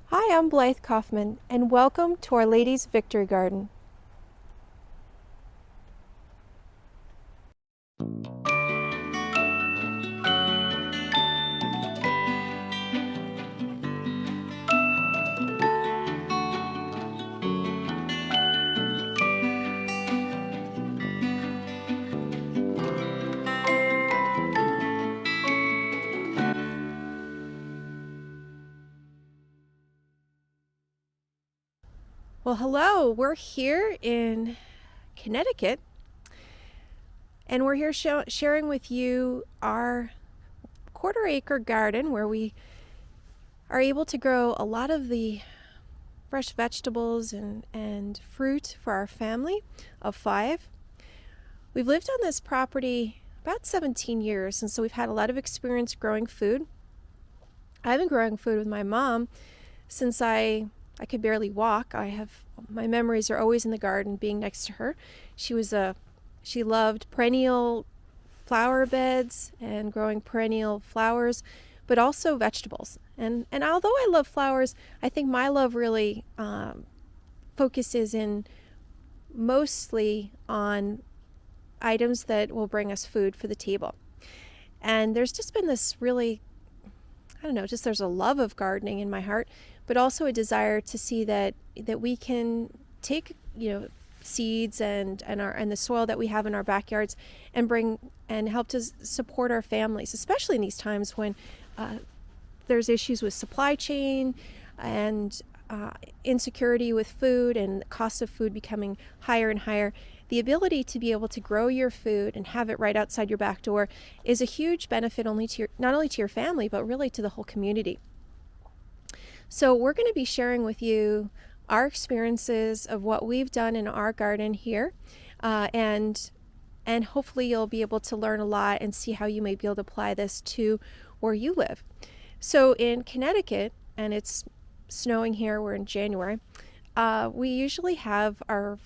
Hi, I'm Blythe Kaufman, and welcome to Our Lady's Victory Garden. Well, hello, we're here in Connecticut, and we're here sharing with you our quarter-acre garden where we are able to grow a lot of the fresh vegetables and fruit for our family of 5. We've lived on this property about 17 years, and so we've had a lot of experience growing food. I've been growing food with my mom since I could barely walk. My memories are always in the garden, being next to her. She loved perennial flower beds and growing perennial flowers, but also vegetables. And although I love flowers, I think my love really focuses in mostly on items that will bring us food for the table. And there's just been this really, I don't know, just there's a love of gardening in my heart, but also a desire to see that we can take, seeds and the soil that we have in our backyards and bring and help to support our families, especially in these times when there's issues with supply chain and insecurity with food and the cost of food becoming higher and higher. The ability to be able to grow your food and have it right outside your back door is a huge benefit not only to your family, but really to the whole community. So we're going to be sharing with you our experiences of what we've done in our garden here, and hopefully you'll be able to learn a lot and see how you may be able to apply this to where you live. So in Connecticut, and it's snowing here, we're in January, we usually have our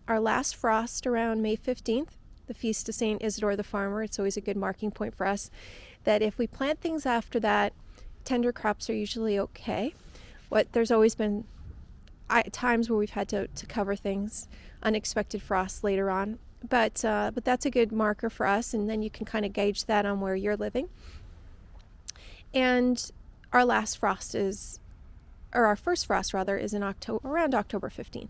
last frost around May 15th, the Feast of St. Isidore the Farmer. It's always a good marking point for us that if we plant things after that, tender crops are usually okay. There's always been times where we've had to cover things, unexpected frosts later on, but that's a good marker for us, and then you can kind of gauge that on where you're living. And our last frost our first frost rather, is in around October 15th.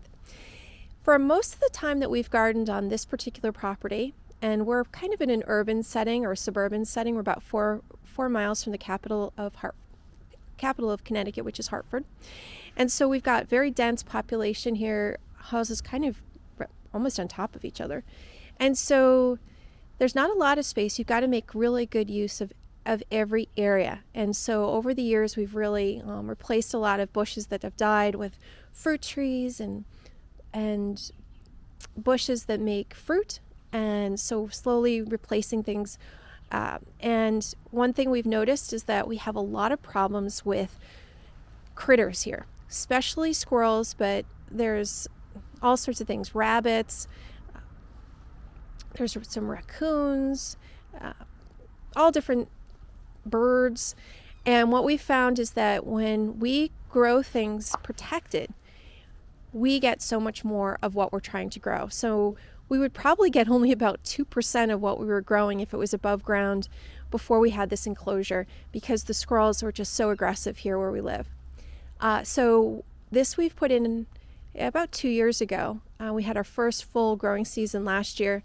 For most of the time that we've gardened on this particular property, and we're kind of in an urban setting or a suburban setting, we're about 4 miles from the capital of Connecticut, which is Hartford. And so we've got very dense population here, houses kind of almost on top of each other. And so there's not a lot of space. You've got to make really good use of every area. And so over the years, we've really replaced a lot of bushes that have died with fruit trees and bushes that make fruit, and so slowly replacing things. And one thing we've noticed is that we have a lot of problems with critters here, especially squirrels, but there's all sorts of things, rabbits, there's some raccoons, all different birds. And what we found is that when we grow things protected, we get so much more of what we're trying to grow. So we would probably get only about 2% of what we were growing if it was above ground before we had this enclosure, because the squirrels were just so aggressive here where we live. So this we've put in about 2 years ago. We had our first full growing season last year,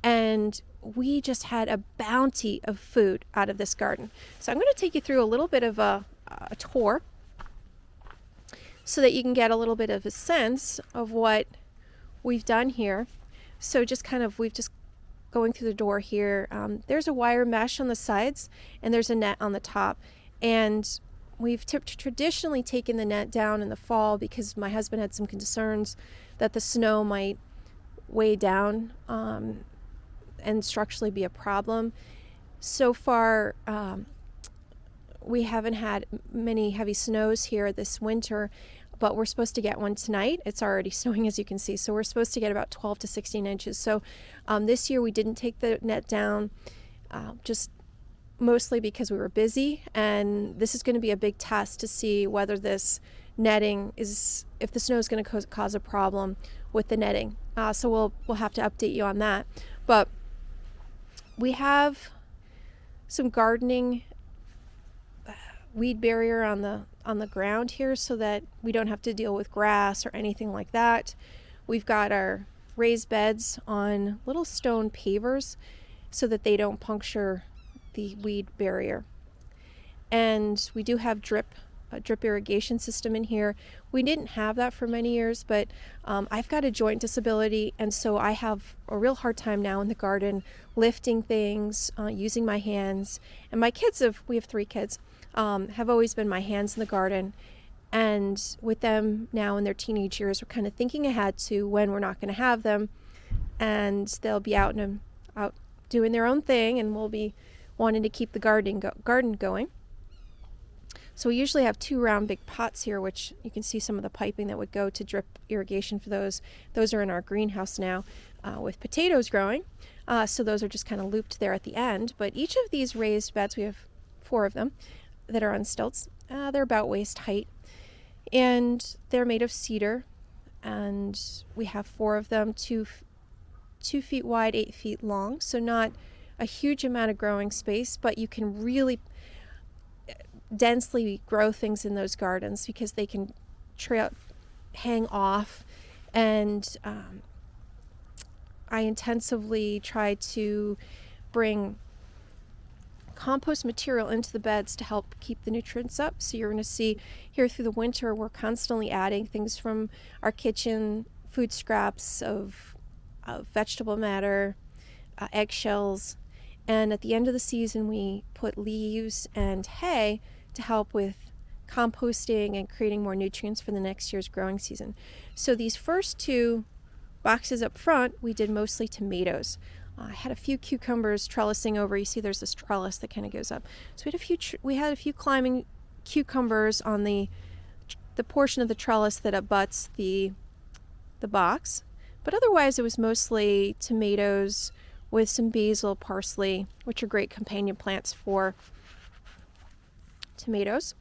and we just had a bounty of food out of this garden. So I'm going to take you through a little bit of a tour so that you can get a little bit of a sense of what we've done here. So we've just going through the door here. There's a wire mesh on the sides, and there's a net on the top. And we've traditionally taken the net down in the fall because my husband had some concerns that the snow might weigh down and structurally be a problem. So far, we haven't had many heavy snows here this winter, but we're supposed to get one tonight. It's already snowing, as you can see, so we're supposed to get about 12 to 16 inches. So this year we didn't take the net down, just mostly because we were busy, and this is going to be a big test to see whether this netting is, if the snow is going to cause a problem with the netting. So we'll have to update you on that. But we have some gardening weed barrier on the ground here so that we don't have to deal with grass or anything like that. We've got our raised beds on little stone pavers so that they don't puncture the weed barrier. And we do have a drip irrigation system in here. We didn't have that for many years, but I've got a joint disability, and so I have a real hard time now in the garden lifting things, using my hands. And my kids we have 3 kids, have always been my hands in the garden. And with them now in their teenage years, we're kind of thinking ahead to when we're not going to have them, and they'll be out doing their own thing, and we'll be wanting to keep the garden going. So we usually have 2 round big pots here, which you can see some of the piping that would go to drip irrigation for those. Those are in our greenhouse now with potatoes growing. So those are just kind of looped there at the end. But each of these raised beds, we have 4 of them that are on stilts. They're about waist height, and they're made of cedar. And we have 4 of them, 2 feet wide, 8 feet long. So not a huge amount of growing space, but you can really densely grow things in those gardens because they can hang off. And I intensively try to bring compost material into the beds to help keep the nutrients up. So you're going to see here through the winter, we're constantly adding things from our kitchen, food scraps of vegetable matter, eggshells. And at the end of the season, we put leaves and hay to help with composting and creating more nutrients for the next year's growing season. So these first 2 boxes up front, we did mostly tomatoes. I had a few cucumbers trellising over. You see there's this trellis that kind of goes up. So we had a few climbing cucumbers on the portion of the trellis that abuts the box. But otherwise, it was mostly tomatoes with some basil, parsley, which are great companion plants for tomatoes.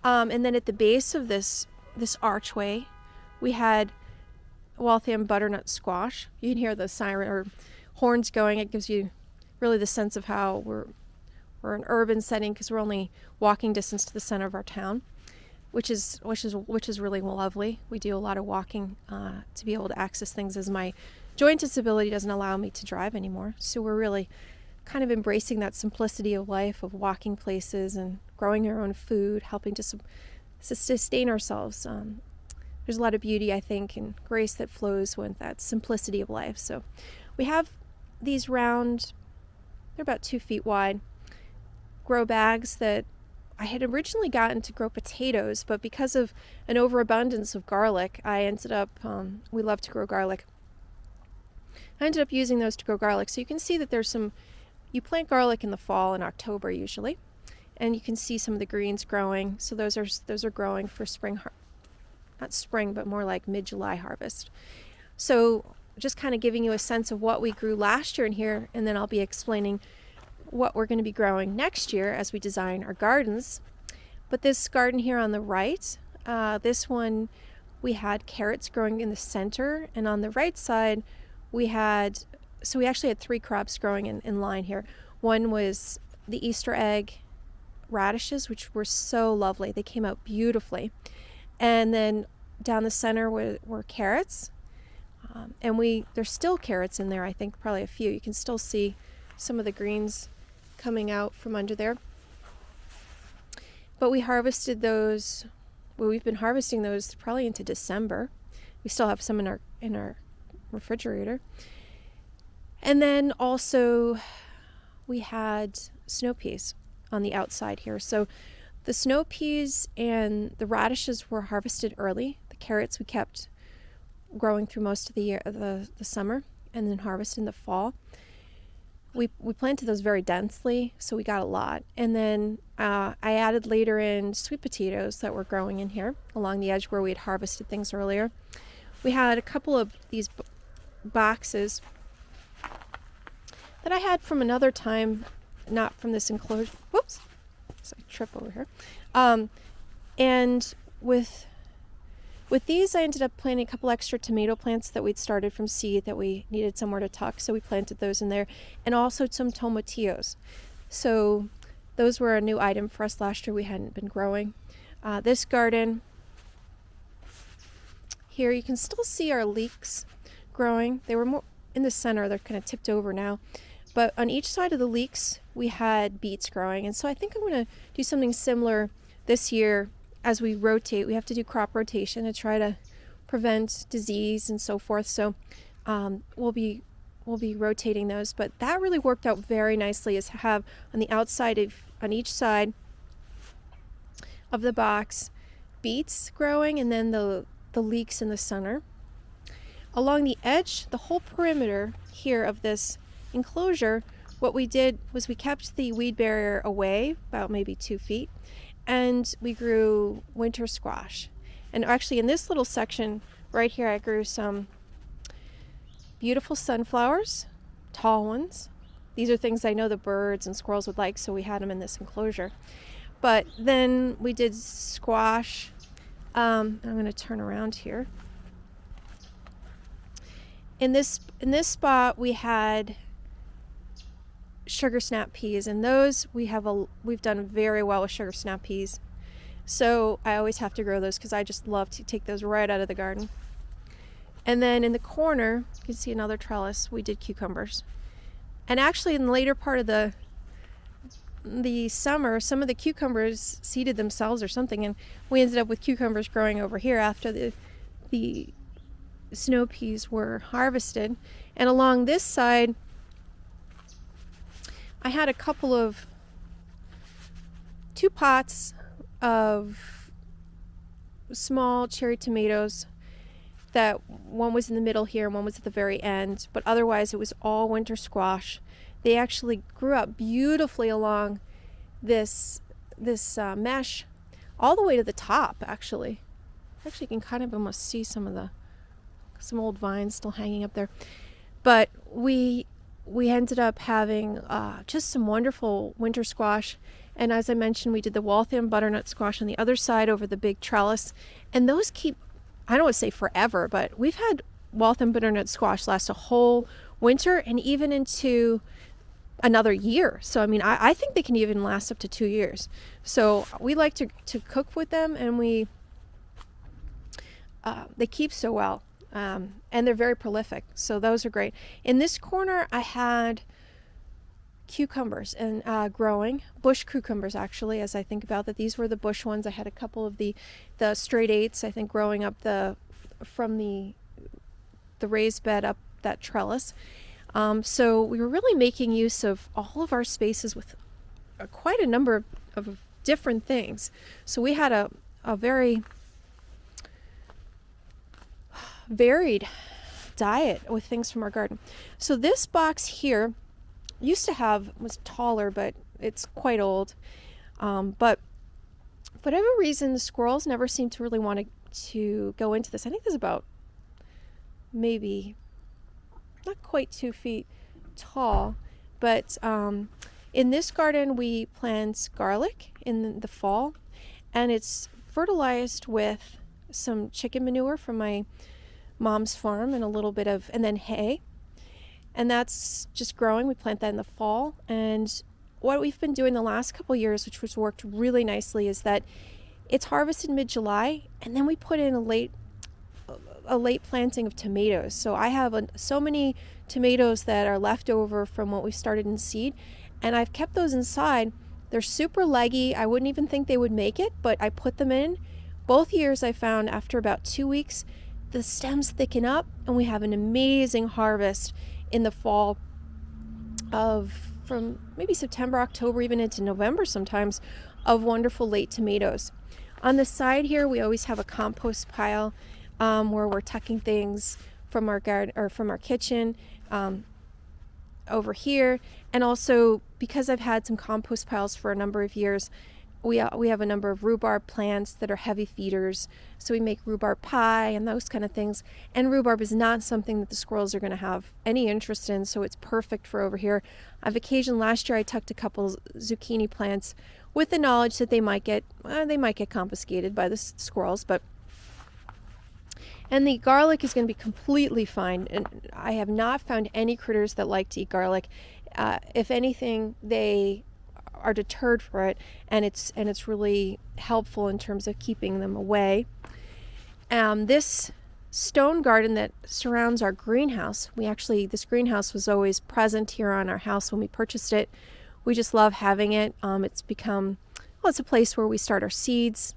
And then at the base of this archway, we had Waltham butternut squash. You can hear the siren or horns going. It gives you really the sense of how we're an urban setting because we're only walking distance to the center of our town, which is really lovely. We do a lot of walking to be able to access things, as my joint disability doesn't allow me to drive anymore. So we're really kind of embracing that simplicity of life, of walking places and growing our own food, helping to sustain ourselves. There's a lot of beauty, I think, and grace that flows with that simplicity of life. So we have these round, they're about 2 feet wide, grow bags that I had originally gotten to grow potatoes, but because of an overabundance of garlic, I ended up, we love to grow garlic. I ended up using those to grow garlic. So you can see that you plant garlic in the fall in October usually, and you can see some of the greens growing. So those are growing for spring, not spring, but more like mid-July harvest. So just kind of giving you a sense of what we grew last year in here, and then I'll be explaining what we're going to be growing next year as we design our gardens. But this garden here on the right, this one, we had carrots growing in the center, and on the right side we actually had 3 crops growing in line here. One was the Easter egg radishes, which were so lovely. They came out beautifully. And then down the center were carrots. And there's still carrots in there, I think, probably a few. You can still see some of the greens coming out from under there. But we harvested those, we've been harvesting those probably into December. We still have some in our refrigerator. And then also we had snow peas on the outside here. So the snow peas and the radishes were harvested early. The carrots we kept growing through most of the year, the summer, and then harvested in the fall. We planted those very densely, so we got a lot. And then I added later in sweet potatoes that were growing in here along the edge where we had harvested things earlier. We had a couple of these boxes that I had from another time not from this enclosure. Whoops, so I trip over here. And with these, I ended up planting a couple extra tomato plants that we'd started from seed that we needed somewhere to tuck, so we planted those in there, and also some tomatillos. So those were a new item for us last year we hadn't been growing. This garden here, you can still see our leeks growing. They were more in the center, they're kind of tipped over now. But on each side of the leeks, we had beets growing. And so I think I'm going to do something similar this year as we rotate. We have to do crop rotation to try to prevent disease and so forth. So we'll be rotating those. But that really worked out very nicely, is to have on the outside on each side of the box beets growing, and then the leeks in the center. Along the edge, the whole perimeter here of this enclosure, what we did was we kept the weed barrier away about maybe 2 feet, and we grew winter squash. And actually in this little section right here, I grew some beautiful sunflowers, tall ones. These are things I know the birds and squirrels would like, so we had them in this enclosure. But then we did squash. I'm going to turn around here. In this spot, we had sugar snap peas, and those we've done very well with sugar snap peas. So I always have to grow those because I just love to take those right out of the garden. And then in the corner, you can see another trellis. We did cucumbers, and actually in the later part of the summer, some of the cucumbers seeded themselves or something, and we ended up with cucumbers growing over here after the snow peas were harvested. And along this side, I had two pots of small cherry tomatoes, that one was in the middle here and one was at the very end, but otherwise it was all winter squash. They actually grew up beautifully along this mesh all the way to the top. Actually you can kind of almost see some old vines still hanging up there. But we ended up having just some wonderful winter squash. And as I mentioned, we did the Waltham butternut squash on the other side over the big trellis. And those keep, I don't want to say forever, but we've had Waltham butternut squash last a whole winter and even into another year. So I mean, I think they can even last up to 2 years. So we like to cook with them, and they keep so well. And they're very prolific, so those are great. In this corner, I had cucumbers and growing bush cucumbers, actually, as I think about that. These were the bush ones. I had a couple of the straight eights, I think, growing up from the raised bed up that trellis. So we were really making use of all of our spaces with quite a number of different things. So we had a very varied diet with things from our garden. So this box here was taller, but it's quite old. But for whatever reason, the squirrels never seemed to really want to go into this. I think this is about maybe not quite 2 feet tall, but in this garden we plant garlic in the fall, and it's fertilized with some chicken manure from my mom's farm and a little bit and then hay, and that's just growing. We plant that in the fall, and what we've been doing the last couple years, which has worked really nicely, is that it's harvested mid-July, and then we put in a late planting of tomatoes. So I have so many tomatoes that are left over from what we started in seed, and I've kept those inside. They're super leggy. I wouldn't even think they would make it, but I put them in. Both years I found after about 2 weeks, the stems thicken up, and we have an amazing harvest in the fall from maybe September, October, even into November sometimes, of wonderful late tomatoes. On the side here, we always have a compost pile where we're tucking things from our garden or from our kitchen over here. And also, because I've had some compost piles for a number of years, we have a number of rhubarb plants that are heavy feeders, so we make rhubarb pie and those kind of things. And rhubarb is not something that the squirrels are going to have any interest in, so it's perfect for over here. On vacation last year, I tucked a couple zucchini plants with the knowledge that they might get confiscated by the squirrels, but. And the garlic is going to be completely fine. And I have not found any critters that like to eat garlic. If anything, they are deterred for it, and it's really helpful in terms of keeping them away. This stone garden that surrounds our greenhouse, this greenhouse was always present here on our house when we purchased it. We just love having it. It's become, it's a place where we start our seeds.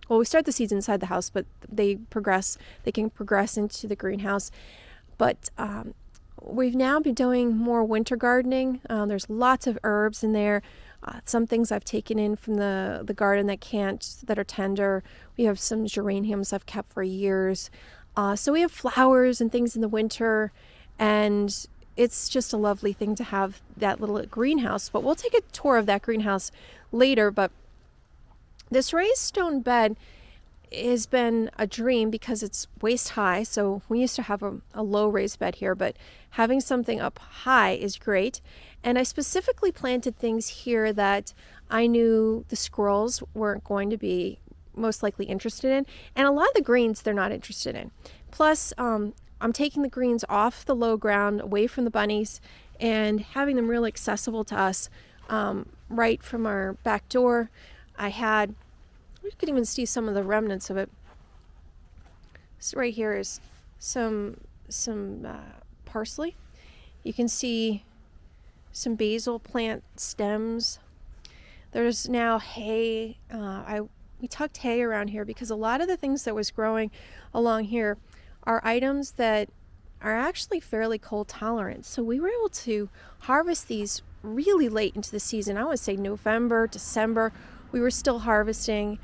We start the seeds inside the house, but they can progress into the greenhouse. But we've now been doing more winter gardening. There's lots of herbs in there. Some things I've taken in from the garden that are tender. We have some geraniums I've kept for years. So we have flowers and things in the winter, and it's just a lovely thing to have that little greenhouse. But we'll take a tour of that greenhouse later. But this raised stone bed has been a dream because it's waist high. So we used to have a low raised bed here, but having something up high is great. And I specifically planted things here that I knew the squirrels weren't going to be most likely interested in. And a lot of the greens they're not interested in. Plus, I'm taking the greens off the low ground, away from the bunnies, and having them really accessible to us right from our back door. You could even see some of the remnants of it. So right here is some parsley. You can see some basil plant stems. There's now hay. We tucked hay around here because a lot of the things that was growing along here are items that are actually fairly cold tolerant. So we were able to harvest these really late into the season. I would say November, December. We were still harvesting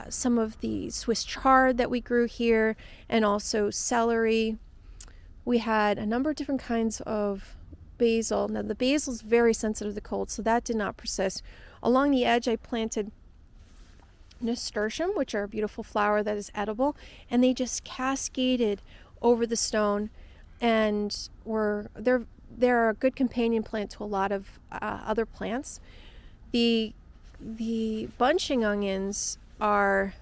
some of the Swiss chard that we grew here, and also celery. We had a number of different kinds of basil. Now the basil is very sensitive to cold, so that did not persist. Along the edge I planted nasturtium, which are a beautiful flower that is edible, and they just cascaded over the stone, and they're a good companion plant to a lot of other plants. The bunching onions are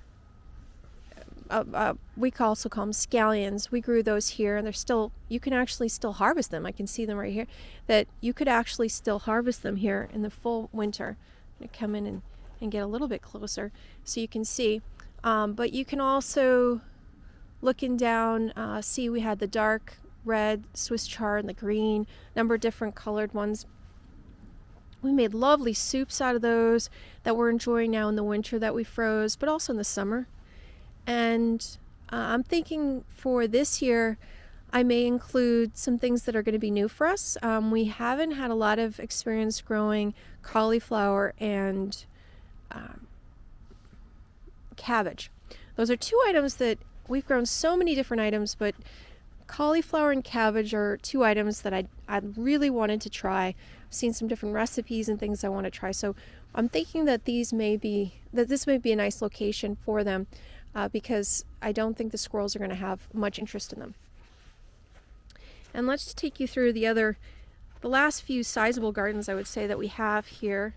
we also call them scallions. We grew those here, and you can actually still harvest them. I can see them right here, that you could actually still harvest them here in the full winter. I'm going to come in and get a little bit closer so you can see. But you can also, looking down, see we had the dark red Swiss chard and the green, number of different colored ones. We made lovely soups out of those that we're enjoying now in the winter that we froze, but also in the summer. And I'm thinking for this year, I may include some things that are going to be new for us. We haven't had a lot of experience growing cauliflower and cabbage. Those are two items that we've grown so many different items, but cauliflower and cabbage are two items that I really wanted to try. I've seen some different recipes and things I want to try. So I'm thinking that this may be a nice location for them because I don't think the squirrels are going to have much interest in them. And let's take you through the last few sizable gardens I would say that we have here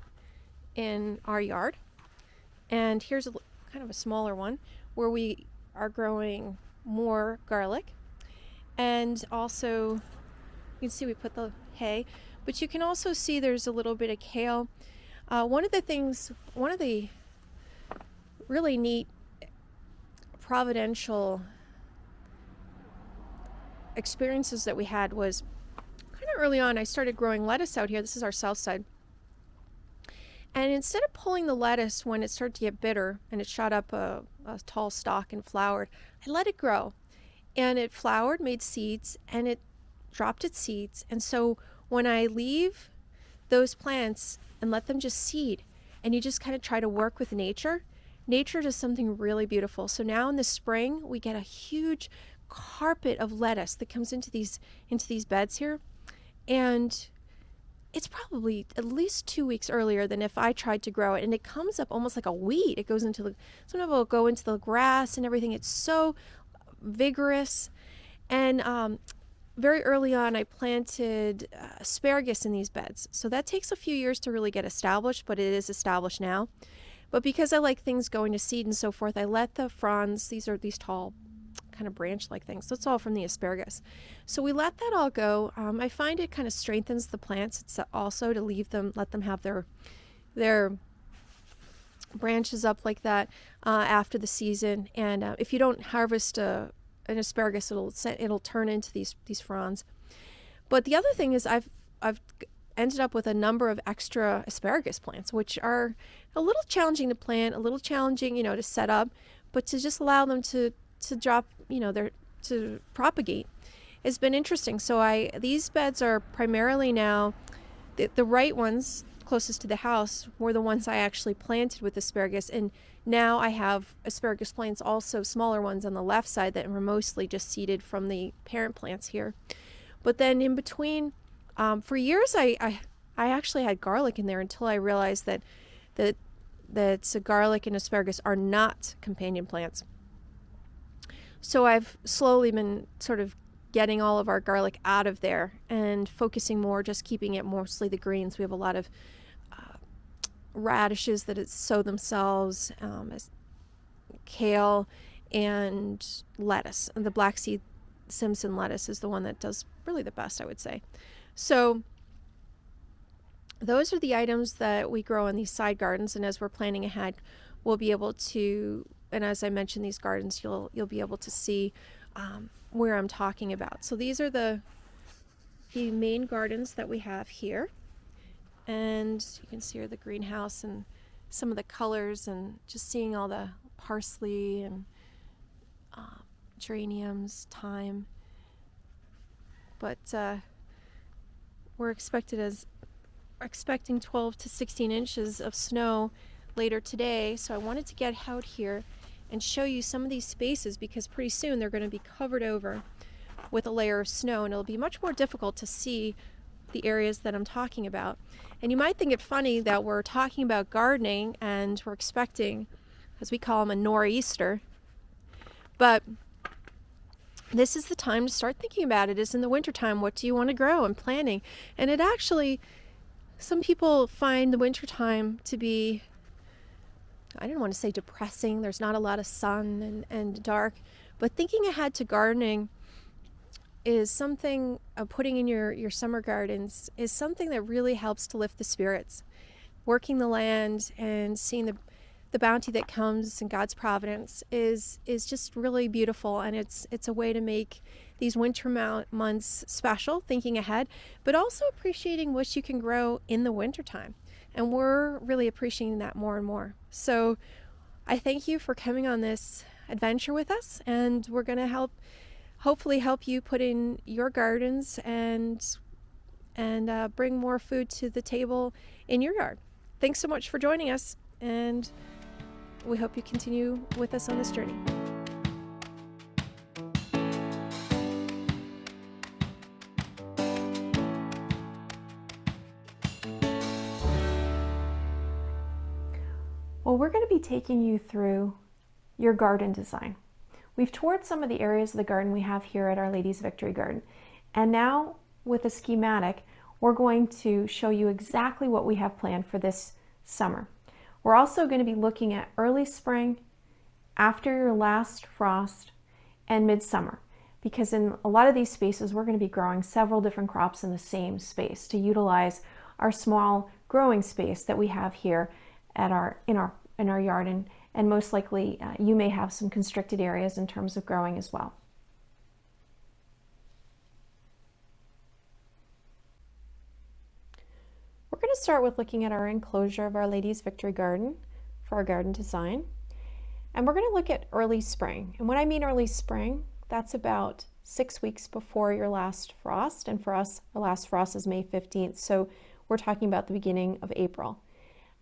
in our yard. And here's kind of a smaller one where we are growing more garlic. And also, you can see we put the hay, but you can also see there's a little bit of kale. One of the really neat providential experiences that we had was kind of early on. I started growing lettuce out here. This is our south side. And instead of pulling the lettuce when it started to get bitter and it shot up a tall stalk and flowered, I let it grow. And it flowered, made seeds, and it dropped its seeds. And so when I leave those plants and let them just seed, and you just kind of try to work with nature does something really beautiful. So now in the spring, we get a huge carpet of lettuce that comes into these beds here. And it's probably at least 2 weeks earlier than if I tried to grow it. And it comes up almost like a weed. It goes into some of it will go into the grass and everything. It's so vigorous. And very early on, I planted asparagus in these beds. So that takes a few years to really get established, but it is established now. But because I like things going to seed and so forth, I let the fronds, these are these tall kind of branch-like things. So it's all from the asparagus. So we let that all go. I find it kind of strengthens the plants. It's also to let them have their branches up like that after the season. And if you don't harvest an asparagus, it'll turn into these fronds. But the other thing is I've ended up with a number of extra asparagus plants, which are a little challenging to plant, a little challenging, to set up, but to just allow them to drop, to propagate has been interesting. So these beds are primarily now, the right ones closest to the house were the ones I actually planted with asparagus. And now I have asparagus plants, also smaller ones on the left side that were mostly just seeded from the parent plants here. But then in between, for years, I actually had garlic in there until I realized that garlic and asparagus are not companion plants. So I've slowly been sort of getting all of our garlic out of there and focusing more, just keeping it mostly the greens. We have a lot of radishes that sow themselves, as kale and lettuce. And the black seed Simpson lettuce is the one that does really the best, I would say. So those are the items that we grow in these side gardens, and as we're planning ahead, we'll be able to, and as I mentioned, these gardens, you'll be able to see where I'm talking about. So these are the main gardens that we have here, and you can see here the greenhouse and some of the colors, and just seeing all the parsley and geraniums, thyme. But we're expecting 12 to 16 inches of snow later today, so I wanted to get out here and show you some of these spaces, because pretty soon they're going to be covered over with a layer of snow, and it'll be much more difficult to see the areas that I'm talking about. And you might think it funny that we're talking about gardening and we're expecting, as we call them, a nor'easter, but this is the time to start thinking about it. Is in the wintertime, what do you want to grow and planting? And it actually, some people find the wintertime to be, I don't want to say depressing. There's not a lot of sun and dark, but thinking ahead to gardening is something, putting in your summer gardens is something that really helps to lift the spirits. Working the land and seeing the bounty that comes in God's providence is just really beautiful, and it's a way to make these winter months special, thinking ahead, but also appreciating what you can grow in the wintertime. And we're really appreciating that more and more. So I thank you for coming on this adventure with us, and we're going to hopefully help you put in your gardens and bring more food to the table in your yard. Thanks so much for joining us, and we hope you continue with us on this journey. Well, we're going to be taking you through your garden design. We've toured some of the areas of the garden we have here at Our Lady's Victory Garden. And now with a schematic, we're going to show you exactly what we have planned for this summer. We're also going to be looking at early spring, after your last frost, and midsummer. Because in a lot of these spaces, we're going to be growing several different crops in the same space to utilize our small growing space that we have here at in our yard, and most likely you may have some constricted areas in terms of growing as well. We're going to start with looking at our enclosure of Our Lady's Victory Garden for our garden design. And we're going to look at early spring. And when I mean early spring, that's about 6 weeks before your last frost. And for us, our last frost is May 15th. So we're talking about the beginning of April.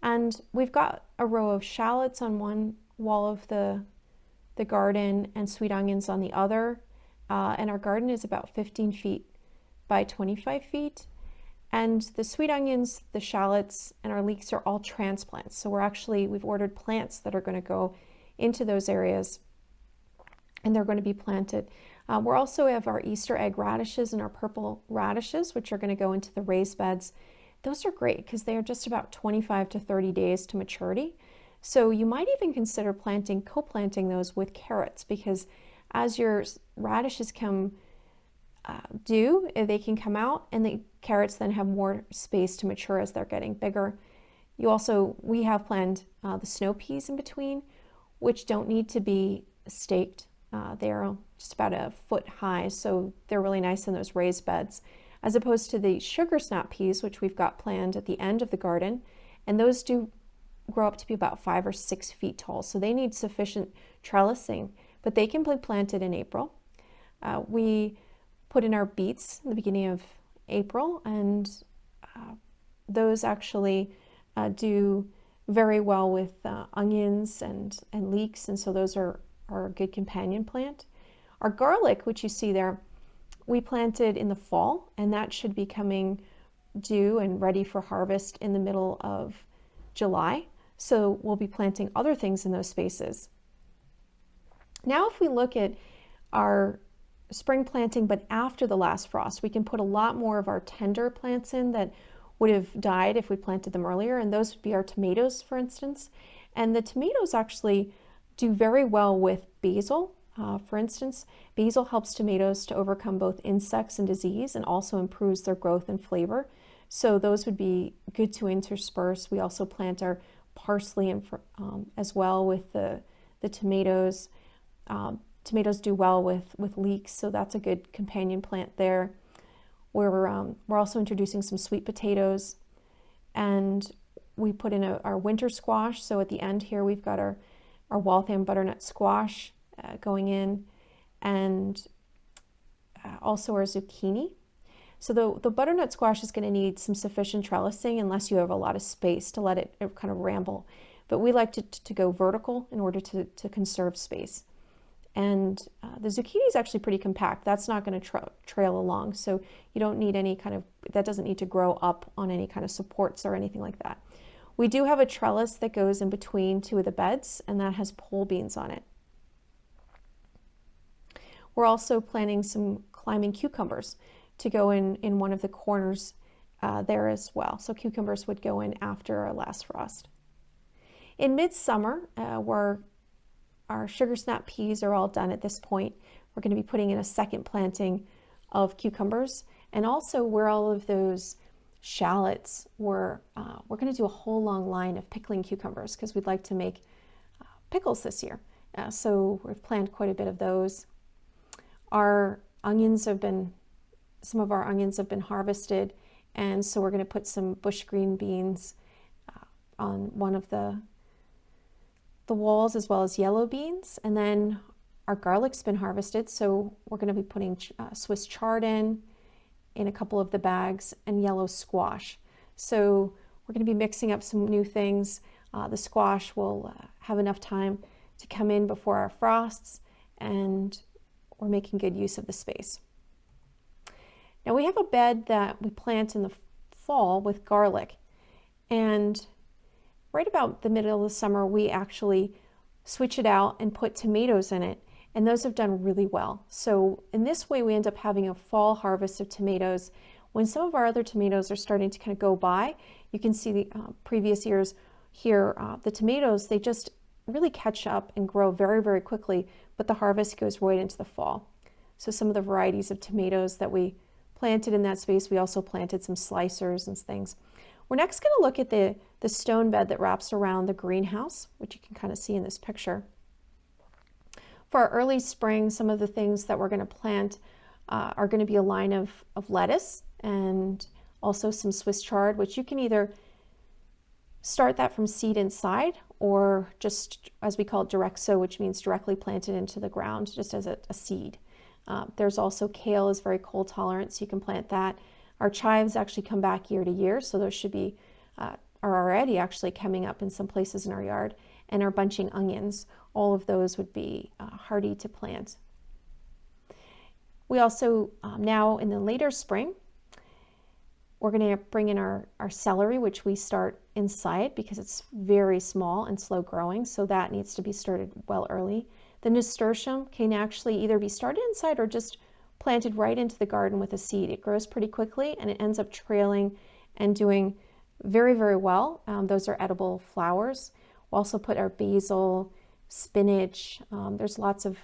And we've got a row of shallots on one wall of the garden and sweet onions on the other. And our garden is about 15 feet by 25 feet. And the sweet onions, the shallots, and our leeks are all transplants. So we've ordered plants that are going to go into those areas, and they're going to be planted. We also have our Easter egg radishes and our purple radishes, which are going to go into the raised beds. Those are great because they are just about 25 to 30 days to maturity. So you might even consider co-planting those with carrots, because as your radishes come due, they can come out, and the carrots then have more space to mature as they're getting bigger. We have planned the snow peas in between, which don't need to be staked. They're just about a foot high, so they're really nice in those raised beds, as opposed to the sugar snap peas, which we've got planned at the end of the garden, and those do grow up to be about 5 or 6 feet tall, so they need sufficient trellising, but they can be planted in April. We put in our beets in the beginning of April, and those actually do very well with onions and leeks, and so those are a good companion plant. Our garlic, which you see there, we planted in the fall, and that should be coming due and ready for harvest in the middle of July. So we'll be planting other things in those spaces. Now, if we look at our spring planting, but after the last frost, we can put a lot more of our tender plants in that would have died if we planted them earlier, and those would be our tomatoes, for instance. And the tomatoes actually do very well with basil. For instance, basil helps tomatoes to overcome both insects and disease, and also improves their growth and flavor. So those would be good to intersperse. We also plant our parsley as well with the tomatoes. Tomatoes do well with leeks, so that's a good companion plant there. We're also introducing some sweet potatoes, and we put in our winter squash. So at the end here, we've got our Waltham butternut squash going in, and also our zucchini. So the butternut squash is going to need some sufficient trellising unless you have a lot of space to let it kind of ramble. But we like to go vertical in order to conserve space. And the zucchini is actually pretty compact. That's not going to trail along, so you don't need that doesn't need to grow up on any kind of supports or anything like that. We do have a trellis that goes in between two of the beds, and that has pole beans on it. We're also planting some climbing cucumbers to go in one of the corners there as well. So cucumbers would go in after our last frost. In midsummer, where our sugar snap peas are all done at this point, we're going to be putting in a second planting of cucumbers, and also where all of those shallots we're going to do a whole long line of pickling cucumbers, because we'd like to make pickles this year. So we've planned quite a bit of those. Some of our onions have been harvested, and so we're going to put some bush green beans on one of the walls, as well as yellow beans. And then our garlic's been harvested, so we're going to be putting Swiss chard in a couple of the bags, and yellow squash. So we're going to be mixing up some new things. The squash will have enough time to come in before our frosts, and we're making good use of the space. Now we have a bed that we plant in the fall with garlic, and right about the middle of the summer we actually switch it out and put tomatoes in it, and those have done really well. So in this way we end up having a fall harvest of tomatoes. When some of our other tomatoes are starting to kind of go by, you can see the previous years here, the tomatoes, they just really catch up and grow very, very quickly, but the harvest goes right into the fall. So some of the varieties of tomatoes that we planted in that space, we also planted some slicers and things. We're next going to look at the stone bed that wraps around the greenhouse, which you can kind of see in this picture. For our early spring, some of the things that we're going to plant are going to be a line of lettuce, and also some Swiss chard, which you can either start that from seed inside, or just, as we call it, direct sow, which means directly planted into the ground just as a seed. There's also kale, is very cold tolerant, so you can plant that. Our chives actually come back year to year, so those should be, are already actually coming up in some places in our yard. And our bunching onions, all of those would be hardy to plant. We also, now in the later spring, We're going to bring in our celery, which we start inside because it's very small and slow growing, so that needs to be started well early. The nasturtium can actually either be started inside or just planted right into the garden with a seed. It grows pretty quickly and it ends up trailing and doing very, very well. Those are edible flowers. We'll also put our basil, spinach. There's lots of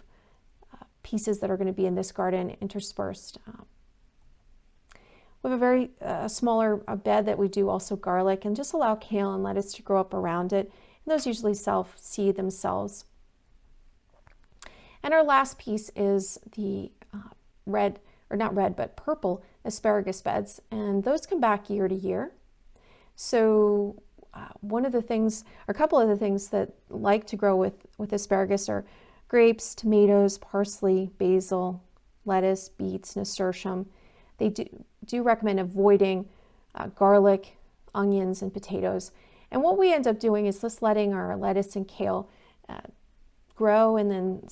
pieces that are going to be in this garden interspersed. We have a very smaller bed that we do also garlic, and just allow kale and lettuce to grow up around it. And those usually self-seed themselves. And our last piece is the red, or not red, but purple asparagus beds. And those come back year to year. So one of the things, or a couple of the things that like to grow with asparagus are grapes, tomatoes, parsley, basil, lettuce, beets, nasturtium. They do recommend avoiding garlic, onions, and potatoes. And what we end up doing is just letting our lettuce and kale grow and then it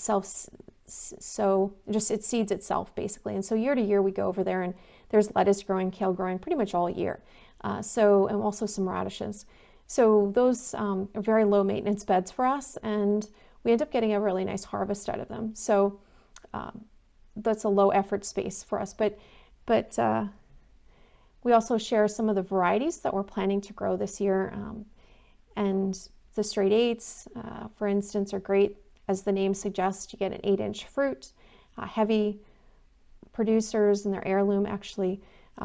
seeds itself basically. And so year to year we go over there and there's lettuce growing, kale growing pretty much all year. And also some radishes. So those are very low maintenance beds for us, and we end up getting a really nice harvest out of them. So that's a low effort space for us. But we also share some of the varieties that we're planning to grow this year. And the straight 8s, for instance, are great. As the name suggests, you get an 8-inch fruit. Heavy producers and their heirloom. Actually,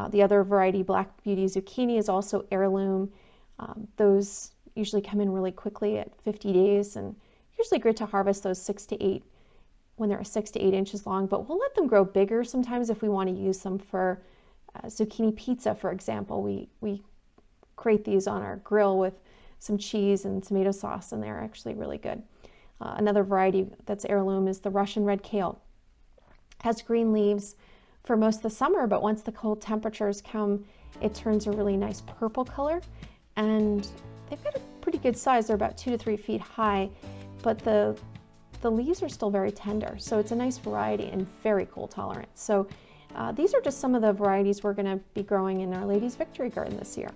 the other variety, Black Beauty zucchini, is also heirloom. Those usually come in really quickly at 50 days, and usually good to harvest those 6 to 8 when they're 6 to 8 inches long. But we'll let them grow bigger sometimes if we want to use them for zucchini pizza, for example. We grate these on our grill with some cheese and tomato sauce, and they're actually really good. Another variety that's heirloom is the Russian red kale. It has green leaves for most of the summer, but once the cold temperatures come, it turns a really nice purple color, and they've got a pretty good size. They're about 2 to 3 feet high, but the leaves are still very tender, so it's a nice variety and very cold tolerant. So these are just some of the varieties we're going to be growing in Our Lady's Victory Garden this year.